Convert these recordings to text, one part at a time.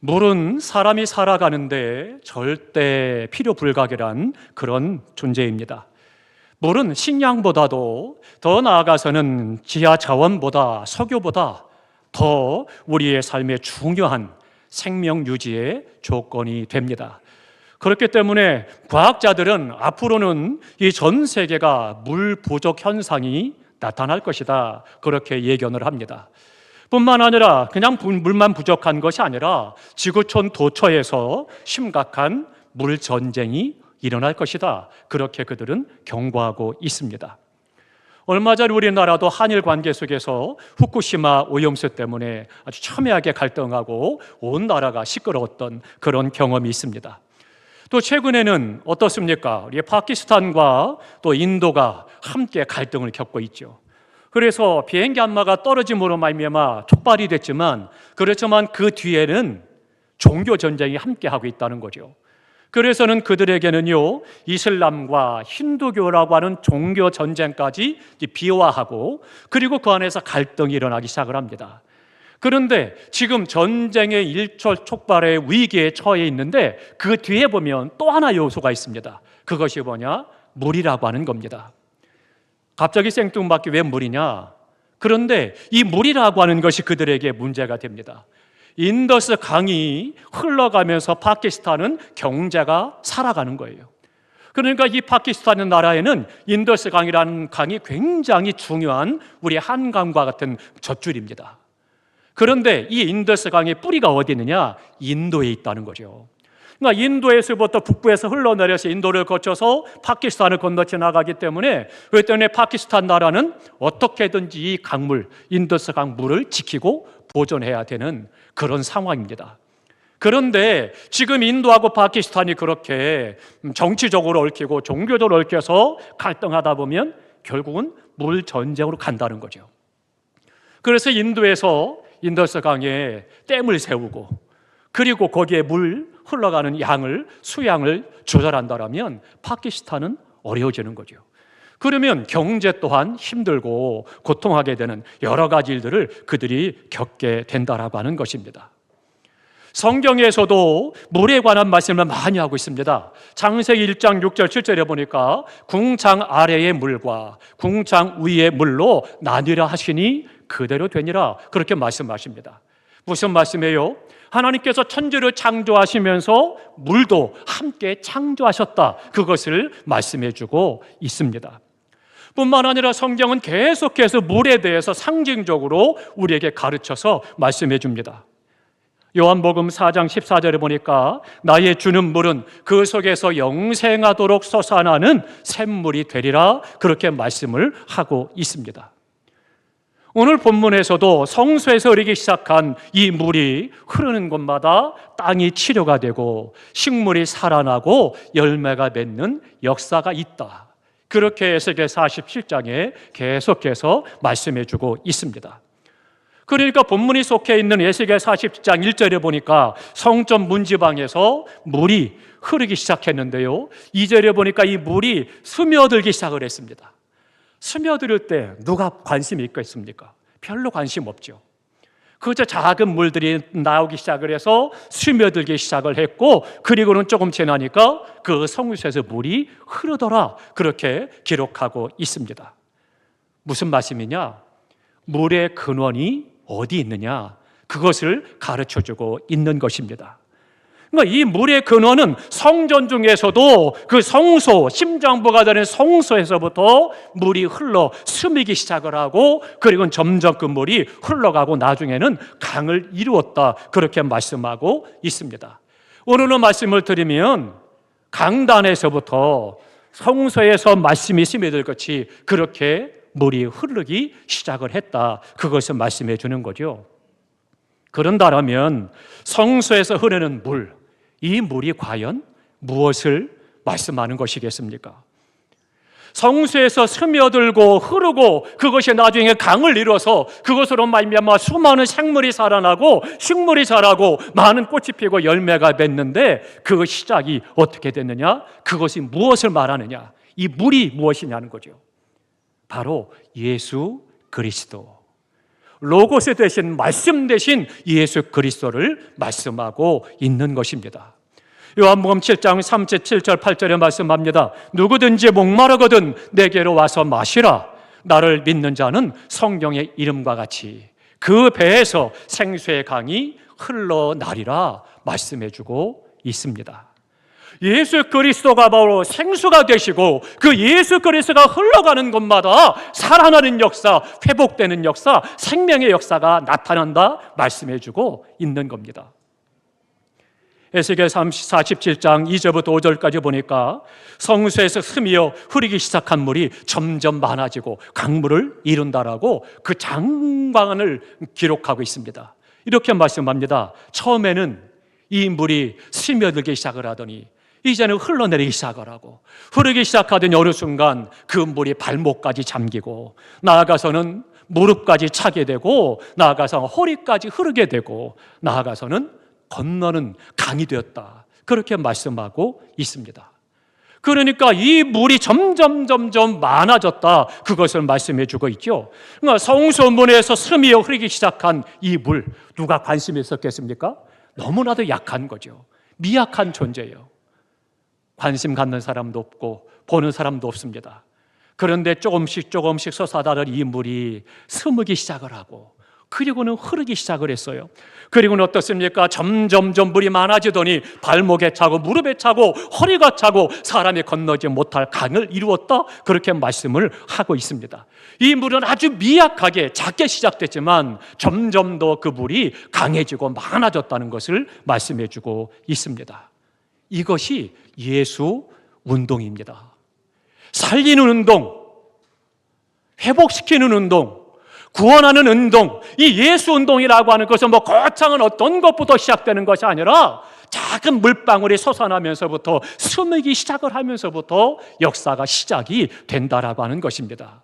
물은 사람이 살아가는데 절대 필요 불가결한 그런 존재입니다. 물은 식량보다도 더 나아가서는 지하 자원보다 석유보다 더 우리의 삶에 중요한 생명 유지의 조건이 됩니다. 그렇기 때문에 과학자들은 앞으로는 이 전 세계가 물 부족 현상이 나타날 것이다, 그렇게 예견을 합니다. 뿐만 아니라 그냥 물만 부족한 것이 아니라 지구촌 도처에서 심각한 물 전쟁이 일어날 것이다, 그렇게 그들은 경고하고 있습니다. 얼마 전 우리나라도 한일 관계 속에서 후쿠시마 오염수 때문에 아주 첨예하게 갈등하고 온 나라가 시끄러웠던 그런 경험이 있습니다. 또 최근에는 어떻습니까? 우리 파키스탄과 또 인도가 함께 갈등을 겪고 있죠. 그래서 비행기 한마가 떨어짐으로 말미암아 촉발이 됐지만, 그렇지만 그 뒤에는 종교 전쟁이 함께하고 있다는 거죠. 그래서는 그들에게는요, 이슬람과 힌두교라고 하는 종교 전쟁까지 비화하고, 그리고 그 안에서 갈등이 일어나기 시작을 합니다. 그런데 지금 전쟁의 일촉촉발의 위기에 처해 있는데 그 뒤에 보면 또 하나 요소가 있습니다. 그것이 뭐냐? 물이라고 하는 겁니다. 갑자기 생뚱맞게 왜 물이냐? 그런데 이 물이라고 하는 것이 그들에게 문제가 됩니다. 인더스 강이 흘러가면서 파키스탄은 경제가 살아가는 거예요. 그러니까 이 파키스탄 나라에는 인더스 강이라는 강이 굉장히 중요한 우리 한강과 같은 젖줄입니다. 그런데 이 인더스 강의 뿌리가 어디 있느냐? 인도에 있다는 거죠. 그러니까 인도에서부터 북부에서 흘러내려서 인도를 거쳐서 파키스탄을 건너 지나가기 때문에, 그렇기 때문에 파키스탄 나라는 어떻게든지 이 강물, 인더스 강 물을 지키고 보존해야 되는 그런 상황입니다. 그런데 지금 인도하고 파키스탄이 그렇게 정치적으로 얽히고 종교적으로 얽혀서 갈등하다 보면 결국은 물 전쟁으로 간다는 거죠. 그래서 인도에서 인더스 강에 댐을 세우고, 그리고 거기에 물 흘러가는 양을, 수양을 조절한다면 파키스탄은 어려워지는 거죠. 그러면 경제 또한 힘들고 고통하게 되는 여러 가지 일들을 그들이 겪게 된다라고 하는 것입니다. 성경에서도 물에 관한 말씀을 많이 하고 있습니다. 창세기 1장 6절 7절에 보니까 궁창 아래의 물과 궁창 위의 물로 나뉘라 하시니 그대로 되니라, 그렇게 말씀하십니다. 무슨 말씀이에요? 하나님께서 천지를 창조하시면서 물도 함께 창조하셨다, 그것을 말씀해 주고 있습니다. 뿐만 아니라 성경은 계속해서 물에 대해서 상징적으로 우리에게 가르쳐서 말씀해 줍니다. 요한복음 4장 14절에 보니까 나의 주는 물은 그 속에서 영생하도록 솟아나는 샘물이 되리라, 그렇게 말씀을 하고 있습니다. 오늘 본문에서도 성소에서 흐르기 시작한 이 물이 흐르는 곳마다 땅이 치료가 되고 식물이 살아나고 열매가 맺는 역사가 있다, 그렇게 에스겔 47장에 계속해서 말씀해 주고 있습니다. 그러니까 본문이 속해 있는 에스겔 40장 1절에 보니까 성전 문지방에서 물이 흐르기 시작했는데요, 2절에 보니까 이 물이 스며들기 시작을 했습니다. 스며들 때 누가 관심이 있겠습니까? 별로 관심 없죠. 그저 작은 물들이 나오기 시작을 해서 스며들기 시작을 했고, 그리고는 조금 지나니까 그 성소에서 물이 흐르더라, 그렇게 기록하고 있습니다. 무슨 말씀이냐? 물의 근원이 어디 있느냐, 그것을 가르쳐주고 있는 것입니다. 그러니까 이 물의 근원은 성전 중에서도 그 성소, 심장부가 되는 성소에서부터 물이 흘러 스미기 시작을 하고, 그리고 점점 그 물이 흘러가고 나중에는 강을 이루었다, 그렇게 말씀하고 있습니다. 오늘의 말씀을 드리면 강단에서부터 성소에서 말씀이 스며들 것이 그렇게 물이 흐르기 시작을 했다, 그것을 말씀해 주는 거죠. 그런다면 성소에서 흐르는 물, 이 물이 과연 무엇을 말씀하는 것이겠습니까? 성소에서 스며들고 흐르고 그것이 나중에 강을 이뤄서 그것으로 말미암아 수많은 생물이 살아나고 식물이 자라고 많은 꽃이 피고 열매가 맺는데, 그 시작이 어떻게 됐느냐? 그것이 무엇을 말하느냐? 이 물이 무엇이냐는 거죠. 바로 예수 그리스도. 로고스 대신 말씀 대신 예수 그리스도를 말씀하고 있는 것입니다. 요한복음 7장 3절 7절 8절에 말씀합니다. 누구든지 목마르거든 내게로 와서 마시라. 나를 믿는 자는 성경의 이름과 같이 그 배에서 생수의 강이 흘러나리라 말씀해주고 있습니다. 예수 그리스도가 바로 생수가 되시고 그 예수 그리스도가 흘러가는 곳마다 살아나는 역사, 회복되는 역사, 생명의 역사가 나타난다 말씀해주고 있는 겁니다. 에스겔 47장 2절부터 5절까지 보니까 성수에서 스미어 흐르기 시작한 물이 점점 많아지고 강물을 이룬다라고 그 장관을 기록하고 있습니다. 이렇게 말씀합니다. 처음에는 이 물이 스며들기 시작을 하더니 이제는 흘러내리기 시작을 하고 흐르기 시작하더니 어느 순간 그 물이 발목까지 잠기고 나아가서는 무릎까지 차게 되고 나아가서 허리까지 흐르게 되고 나아가서는 건너는 강이 되었다. 그렇게 말씀하고 있습니다. 그러니까 이 물이 점점 많아졌다. 그것을 말씀해 주고 있죠. 그러니까 성소문에서 스미어 흐르기 시작한 이 물, 누가 관심이 있었겠습니까? 너무나도 약한 거죠. 미약한 존재예요. 관심 갖는 사람도 없고 보는 사람도 없습니다. 그런데 조금씩 솟아나는 이 물이 스무기 시작을 하고 그리고는 흐르기 시작을 했어요. 그리고는 어떻습니까? 점점 물이 많아지더니 발목에 차고 무릎에 차고 허리가 차고 사람이 건너지 못할 강을 이루었다. 그렇게 말씀을 하고 있습니다. 이 물은 아주 미약하게 작게 시작됐지만 점점 더 그 물이 강해지고 많아졌다는 것을 말씀해 주고 있습니다. 이것이 예수 운동입니다. 살리는 운동, 회복시키는 운동, 구원하는 운동, 이 예수 운동이라고 하는 것은 거창한 어떤 것부터 시작되는 것이 아니라 작은 물방울이 솟아나면서부터 스며기 시작을 하면서부터 역사가 시작이 된다라고 하는 것입니다.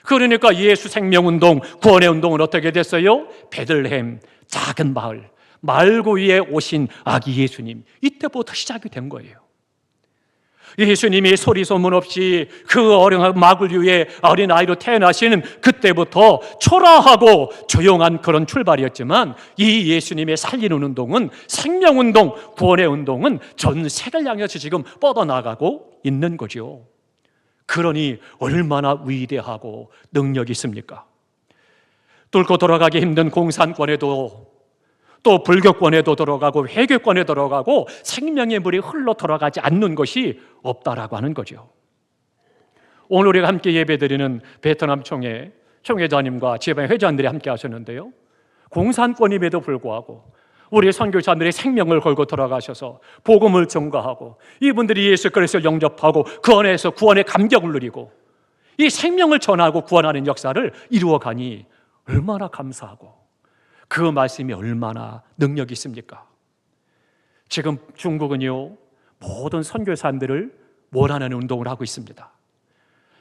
그러니까 예수 생명운동, 구원의 운동은 어떻게 됐어요? 베들레헴 작은 마을구 위에 오신 아기 예수님, 이때부터 시작이 된 거예요. 예수님이 소리 소문 없이 그 어린 마을 위에 어린아이로 태어나시는 그때부터 초라하고 조용한 그런 출발이었지만 이 예수님의 살리는 운동은 생명운동, 구원의 운동은 전 세계를 향해서 지금 뻗어나가고 있는 거죠. 그러니 얼마나 위대하고 능력이 있습니까? 뚫고 돌아가기 힘든 공산권에도 또 불교권에도 들어가고 회교권에 들어가고 생명의 물이 흘러 들어가지 않는 것이 없다라고 하는 거죠. 오늘 우리가 함께 예배드리는 베트남 총회장님과 지방 회장들이 함께 하셨는데요. 공산권임에도 불구하고 우리 선교사들이 생명을 걸고 들어가셔서 복음을 전가하고 이분들이 예수 그리스도를 영접하고 그 안에서 구원의 감격을 누리고 이 생명을 전하고 구원하는 역사를 이루어가니 얼마나 감사하고 그 말씀이 얼마나 능력이 있습니까? 지금 중국은요 모든 선교사들을 몰아내는 운동을 하고 있습니다.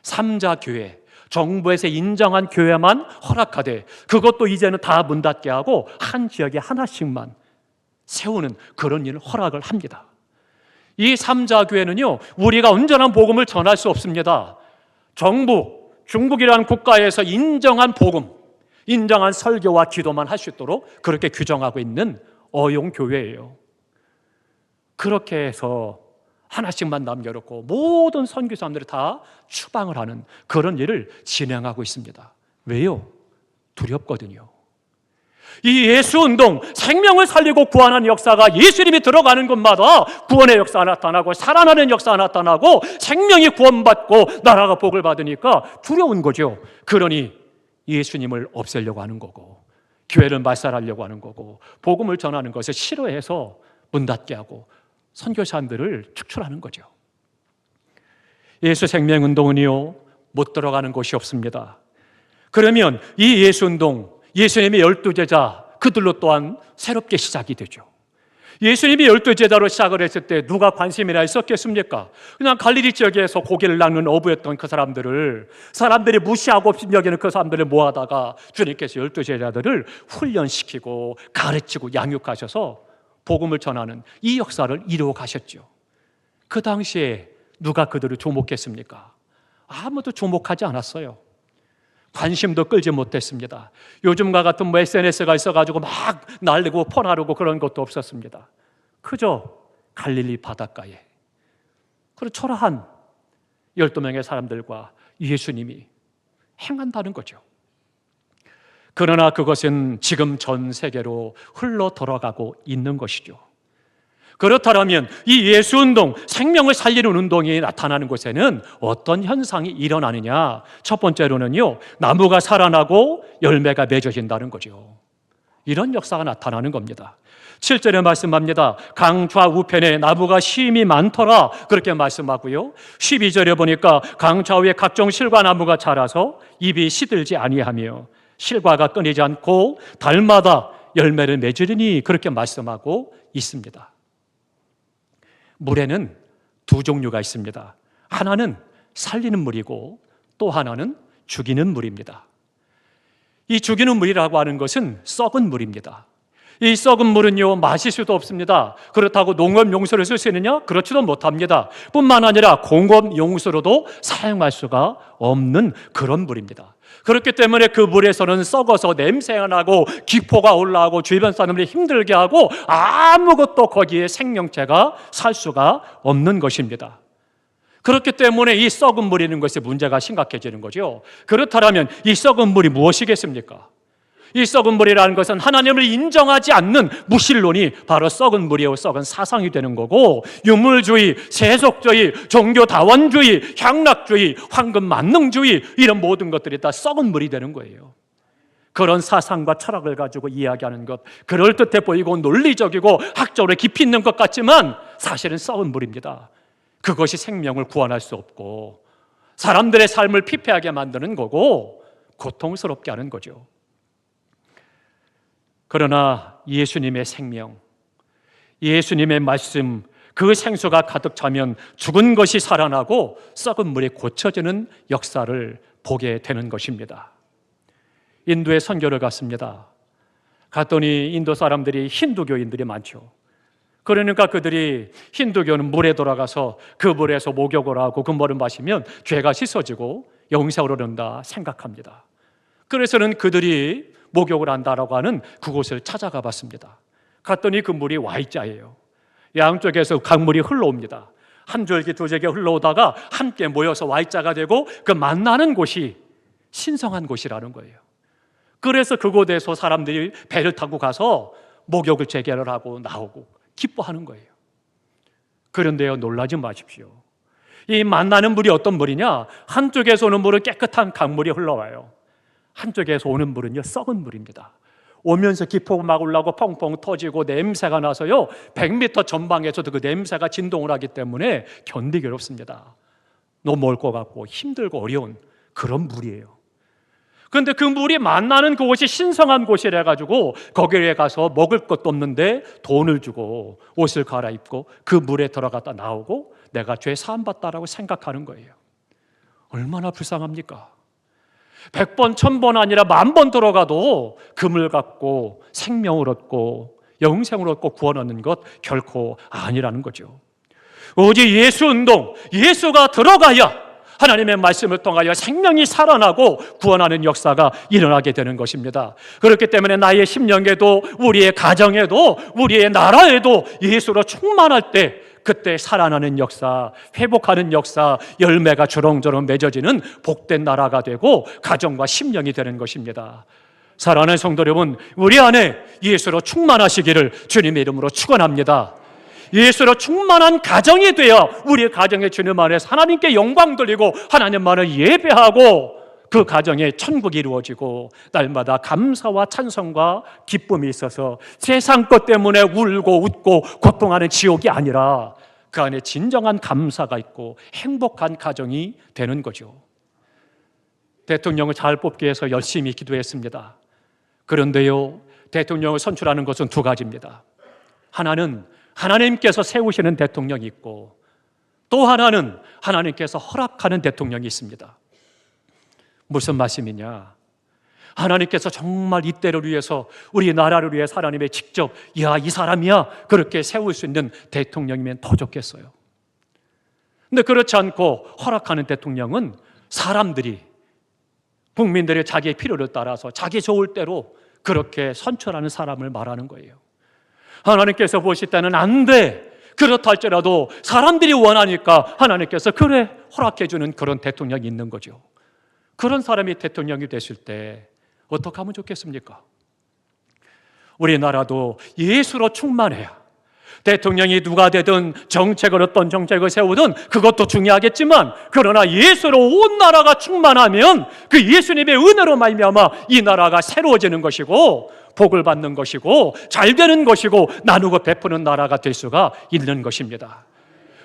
3자 교회, 정부에서 인정한 교회만 허락하되 그것도 이제는 다 문 닫게 하고 한 지역에 하나씩만 세우는 그런 일을 허락을 합니다. 이 3자 교회는요 우리가 온전한 복음을 전할 수 없습니다. 정부, 중국이라는 국가에서 인정한 복음, 인정한 설교와 기도만 할 수 있도록 그렇게 규정하고 있는 어용교회예요. 그렇게 해서 하나씩만 남겨놓고 모든 선교사님들이 다 추방을 하는 그런 일을 진행하고 있습니다. 왜요? 두렵거든요. 이 예수운동, 생명을 살리고 구원하는 역사가 예수님이 들어가는 곳마다 구원의 역사가 나타나고 살아나는 역사가 나타나고 생명이 구원받고 나라가 복을 받으니까 두려운 거죠. 그러니 예수님을 없애려고 하는 거고 교회를 말살하려고 하는 거고 복음을 전하는 것을 싫어해서 문 닫게 하고 선교사들을 축출하는 거죠. 예수 생명운동은요 못 들어가는 곳이 없습니다. 그러면 이 예수운동, 예수님의 12제자 그들로 또한 새롭게 시작이 되죠. 예수님이 12제자로 시작을 했을 때 누가 관심이나 있었겠습니까? 그냥 갈릴리 지역에서 고기를 낚는 어부였던 그 사람들이 무시하고 없이 여기는 그 사람들을 모아다가 주님께서 12제자들을 훈련시키고 가르치고 양육하셔서 복음을 전하는 이 역사를 이루어 가셨죠. 그 당시에 누가 그들을 주목했습니까? 아무도 주목하지 않았어요. 관심도 끌지 못했습니다. 요즘과 같은 SNS가 있어가지고 막 날리고 폰하르고 그런 것도 없었습니다. 그저 갈릴리 바닷가에 그런 초라한 12명의 사람들과 예수님이 행한다는 거죠. 그러나 그것은 지금 전 세계로 흘러 들어가고 있는 것이죠. 그렇다면 이 예수운동, 생명을 살리는 운동이 나타나는 곳에는 어떤 현상이 일어나느냐? 첫 번째로는요, 나무가 살아나고 열매가 맺어진다는 거죠. 이런 역사가 나타나는 겁니다. 7절에 말씀합니다. 강 좌우편에 나무가 심이 많더라, 그렇게 말씀하고요. 12절에 보니까 강 좌우에 각종 실과 나무가 자라서 잎이 시들지 아니하며 실과가 끊이지 않고 달마다 열매를 맺으리니, 그렇게 말씀하고 있습니다. 물에는 두 종류가 있습니다. 하나는 살리는 물이고 또 하나는 죽이는 물입니다. 이 죽이는 물이라고 하는 것은 썩은 물입니다. 이 썩은 물은요, 마실 수도 없습니다. 그렇다고 농업용수를 쓸 수 있느냐? 그렇지도 못합니다. 뿐만 아니라 공업용수로도 사용할 수가 없는 그런 물입니다. 그렇기 때문에 그 물에서는 썩어서 냄새가 나고 기포가 올라오고 주변 사람들이 힘들게 하고 아무것도 거기에 생명체가 살 수가 없는 것입니다. 그렇기 때문에 이 썩은 물이라는 것이 문제가 심각해지는 거죠. 그렇다면 이 썩은 물이 무엇이겠습니까? 이 썩은 물이라는 것은 하나님을 인정하지 않는 무신론이 바로 썩은 물이요, 썩은 사상이 되는 거고, 유물주의, 세속주의, 종교다원주의, 향락주의, 황금만능주의, 이런 모든 것들이 다 썩은 물이 되는 거예요. 그런 사상과 철학을 가지고 이야기하는 것, 그럴듯해 보이고 논리적이고 학적으로 깊이 있는 것 같지만 사실은 썩은 물입니다. 그것이 생명을 구원할 수 없고 사람들의 삶을 피폐하게 만드는 거고 고통스럽게 하는 거죠. 그러나 예수님의 생명, 예수님의 말씀, 그 생수가 가득 차면 죽은 것이 살아나고 썩은 물이 고쳐지는 역사를 보게 되는 것입니다. 인도에 선교를 갔습니다. 갔더니 인도 사람들이 힌두교인들이 많죠. 그러니까 그들이 힌두교는 물에 돌아가서 그 물에서 목욕을 하고 그 물을 마시면 죄가 씻어지고 영생을 얻는다 생각합니다. 그래서는 그들이 목욕을 한다라고 하는 그곳을 찾아가 봤습니다. 갔더니 그 물이 Y자예요. 양쪽에서 강물이 흘러옵니다. 한 줄기 두 줄기 흘러오다가 함께 모여서 Y자가 되고 그 만나는 곳이 신성한 곳이라는 거예요. 그래서 그곳에서 사람들이 배를 타고 가서 목욕을 재개를 하고 나오고 기뻐하는 거예요. 그런데요, 놀라지 마십시오. 이 만나는 물이 어떤 물이냐? 한쪽에서 오는 물은 깨끗한 강물이 흘러와요. 한쪽에서 오는 물은요, 썩은 물입니다. 오면서 기포가 막 올라오고 펑펑 터지고 냄새가 나서요, 100m 전방에서도 그 냄새가 진동을 하기 때문에 견디기 어렵습니다. 너무 멀 것 같고 힘들고 어려운 그런 물이에요. 그런데 그 물이 만나는 그곳이 신성한 곳이라 가지고 거기에 가서 먹을 것도 없는데 돈을 주고 옷을 갈아입고 그 물에 들어갔다 나오고 내가 죄 사함 받다라고 생각하는 거예요. 얼마나 불쌍합니까? 100번, 1000번 아니라 10,000번 들어가도 금을 갖고 생명을 얻고 영생을 얻고 구원 얻는 것 결코 아니라는 거죠. 오직 예수 운동, 예수가 들어가야 하나님의 말씀을 통하여 생명이 살아나고 구원하는 역사가 일어나게 되는 것입니다. 그렇기 때문에 나의 심령에도 우리의 가정에도 우리의 나라에도 예수로 충만할 때 그때 살아나는 역사, 회복하는 역사, 열매가 주렁주렁 맺어지는 복된 나라가 되고 가정과 심령이 되는 것입니다. 사랑하는 성도 여러분, 우리 안에 예수로 충만하시기를 주님의 이름으로 축원합니다. 예수로 충만한 가정이 되어 우리의 가정의 주님 안에서 하나님께 영광 돌리고 하나님만을 예배하고 그 가정에 천국이 이루어지고 날마다 감사와 찬송과 기쁨이 있어서 세상 것 때문에 울고 웃고 고통하는 지옥이 아니라 그 안에 진정한 감사가 있고 행복한 가정이 되는 거죠. 대통령을 잘 뽑기 위해서 열심히 기도했습니다. 그런데요, 대통령을 선출하는 것은 두 가지입니다. 하나는 하나님께서 세우시는 대통령이 있고 또 하나는 하나님께서 허락하는 대통령이 있습니다. 무슨 말씀이냐? 하나님께서 정말 이때를 위해서 우리 나라를 위해 하나님의 직접 이 사람이야 그렇게 세울 수 있는 대통령이면 더 좋겠어요. 근데 그렇지 않고 허락하는 대통령은 사람들이 국민들이 자기의 필요를 따라서 자기 좋을 대로 그렇게 선출하는 사람을 말하는 거예요. 하나님께서 보실 때는 안 돼. 그렇다 할지라도 사람들이 원하니까 하나님께서 그래 허락해 주는 그런 대통령이 있는 거죠. 그런 사람이 대통령이 되실 때 어떻게 하면 좋겠습니까? 우리나라도 예수로 충만해야, 대통령이 누가 되든 정책을 어떤 정책을 세우든 그것도 중요하겠지만, 그러나 예수로 온 나라가 충만하면 그 예수님의 은혜로 말미암아 이 나라가 새로워지는 것이고 복을 받는 것이고 잘 되는 것이고 나누고 베푸는 나라가 될 수가 있는 것입니다.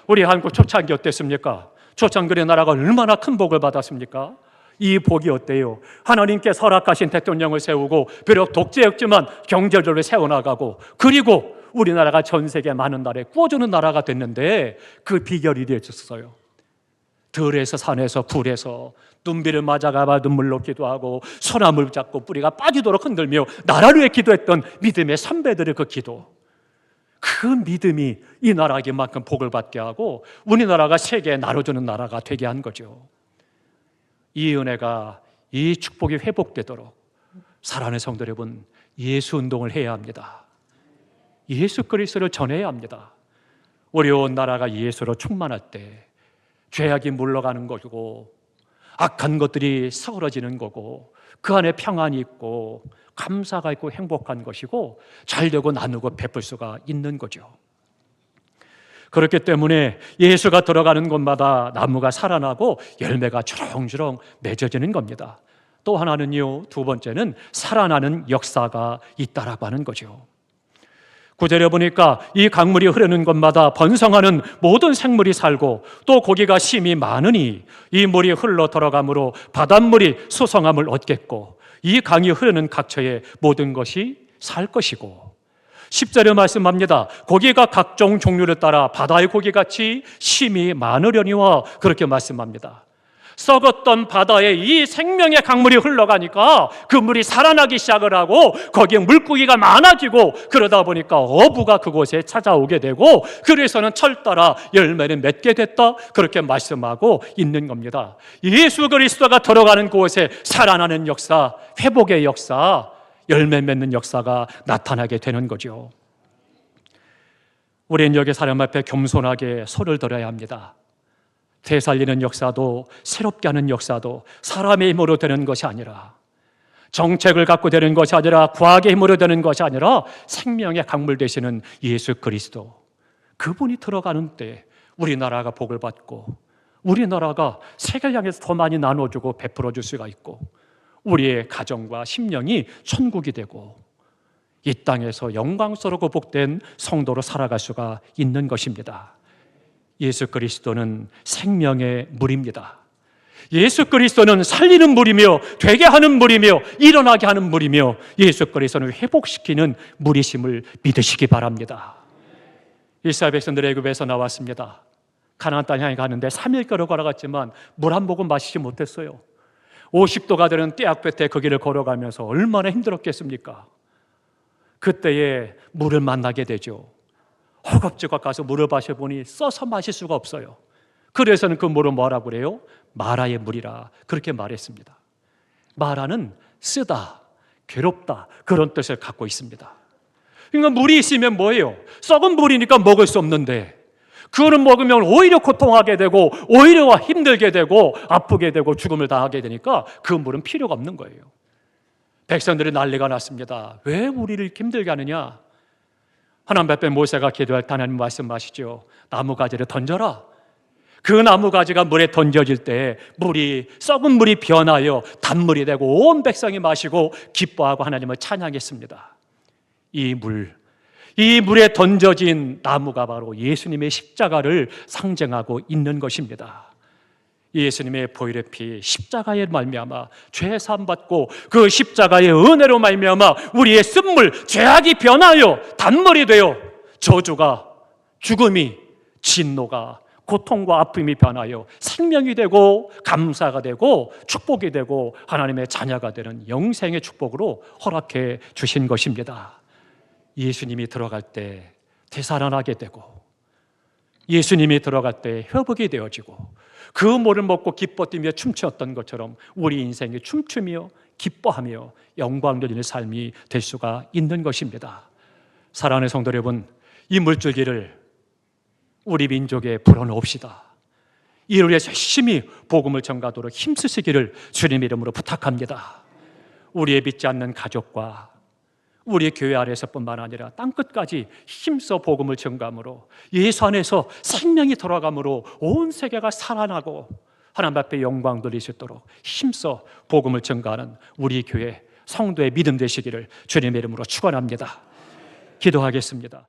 우리 한국 초창기 어땠습니까? 초창기의 나라가 얼마나 큰 복을 받았습니까? 이 복이 어때요? 하나님께서 허락하신 대통령을 세우고 비록 독재였지만 경제적으로 세워나가고, 그리고 우리나라가 전 세계 많은 나라에 구워주는 나라가 됐는데 그 비결이 되었어요. 들에서 산에서 불에서 눈비를 맞아가 눈물로 기도하고 소나무를 잡고 뿌리가 빠지도록 흔들며 나라를 위해 기도했던 믿음의 선배들의 그 기도, 그 믿음이 이 나라에게 만큼 복을 받게 하고 우리나라가 세계에 나눠주는 나라가 되게 한 거죠. 이 은혜가, 이 축복이 회복되도록 사랑하는 성도 여러분, 예수 운동을 해야 합니다. 예수 그리스도를 전해야 합니다. 우리 온 나라가 예수로 충만할 때 죄악이 물러가는 것이고 악한 것들이 사그러지는 거고 그 안에 평안이 있고 감사가 있고 행복한 것이고 잘되고 나누고 베풀 수가 있는 거죠. 그렇기 때문에 예수가 들어가는 곳마다 나무가 살아나고 열매가 주렁주렁 맺어지는 겁니다. 또 하나는요, 두 번째는 살아나는 역사가 있다라고 하는 거죠. 9절에 보니까 이 강물이 흐르는 곳마다 번성하는 모든 생물이 살고 또 고기가 심이 많으니 이 물이 흘러 들어가므로 바닷물이 수성함을 얻겠고 이 강이 흐르는 각처에 모든 것이 살 것이고, 10절에 말씀합니다. 고기가 각종 종류를 따라 바다의 고기같이 심이 많으려니와 그렇게 말씀합니다. 썩었던 바다에 이 생명의 강물이 흘러가니까 그 물이 살아나기 시작을 하고 거기에 물고기가 많아지고, 그러다 보니까 어부가 그곳에 찾아오게 되고 그래서는 철 따라 열매를 맺게 됐다, 그렇게 말씀하고 있는 겁니다. 예수 그리스도가 들어가는 곳에 살아나는 역사, 회복의 역사, 열매 맺는 역사가 나타나게 되는 거죠. 우리는 여기 사람 앞에 겸손하게 손을 들어야 합니다. 되살리는 역사도 새롭게 하는 역사도 사람의 힘으로 되는 것이 아니라, 정책을 갖고 되는 것이 아니라, 과학의 힘으로 되는 것이 아니라 생명의 강물 되시는 예수 그리스도, 그분이 들어가는 때 우리나라가 복을 받고 우리나라가 세계를 향해서 더 많이 나눠주고 베풀어 줄 수가 있고 우리의 가정과 심령이 천국이 되고 이 땅에서 영광스럽고 복된 성도로 살아갈 수가 있는 것입니다. 예수 그리스도는 생명의 물입니다. 예수 그리스도는 살리는 물이며 되게 하는 물이며 일어나게 하는 물이며 예수 그리스도는 회복시키는 물이심을 믿으시기 바랍니다. 이스라엘 백성들이 애굽에서 나왔습니다. 가나안 땅 향해 가는데 3일 걸어갔지만 물 한 모금 마시지 못했어요. 50도가 되는 떼약볕에 그 길을 걸어가면서 얼마나 힘들었겠습니까? 그때에 물을 만나게 되죠. 허겁지겁 가서 물을 마셔보니 써서 마실 수가 없어요. 그래서는 그 물을 뭐라고 그래요? 마라의 물이라 그렇게 말했습니다. 마라는 쓰다, 괴롭다, 그런 뜻을 갖고 있습니다. 그러니까 물이 있으면 뭐예요? 썩은 물이니까 먹을 수 없는데 그거는 먹으면 오히려 고통하게 되고 오히려 힘들게 되고 아프게 되고 죽음을 당하게 되니까 그 물은 필요가 없는 거예요. 백성들이 난리가 났습니다. 왜 우리를 힘들게 하느냐? 하나님 앞에 모세가 기도할 때 하나님 말씀하시죠. 나무가지를 던져라. 그 나무가지가 물에 던져질 때 물이, 썩은 물이 변하여 단물이 되고 온 백성이 마시고 기뻐하고 하나님을 찬양했습니다. 이 물에 던져진 나무가 바로 예수님의 십자가를 상징하고 있는 것입니다. 예수님의 보혈의 피, 십자가의 말미암아 죄 사함 받고 그 십자가의 은혜로 말미암아 우리의 쓴물, 죄악이 변하여 단물이 되어 저주가, 죽음이, 진노가, 고통과 아픔이 변하여 생명이 되고 감사가 되고 축복이 되고 하나님의 자녀가 되는 영생의 축복으로 허락해 주신 것입니다. 예수님이 들어갈 때 되살아나게 되고 예수님이 들어갈 때 회복이 되어지고 그 물을 먹고 기뻐 뛰며 춤추었던 것처럼 우리 인생이 춤추며 기뻐하며 영광 돌리는 삶이 될 수가 있는 것입니다. 사랑하는 성도 여러분, 이 물줄기를 우리 민족에 불어넣읍시다. 이를 위해서 열심히 복음을 전가하도록 힘쓰시기를 주님의 이름으로 부탁합니다. 우리의 믿지 않는 가족과 우리 교회 아래에서뿐만 아니라 땅끝까지 힘써 복음을 전가함으로 예수 안에서 생명이 돌아감으로 온 세계가 살아나고 하나님 앞에 영광 돌릴 수 있도록 힘써 복음을 전가하는 우리 교회 성도의 믿음 되시기를 주님의 이름으로 축원합니다. 기도하겠습니다.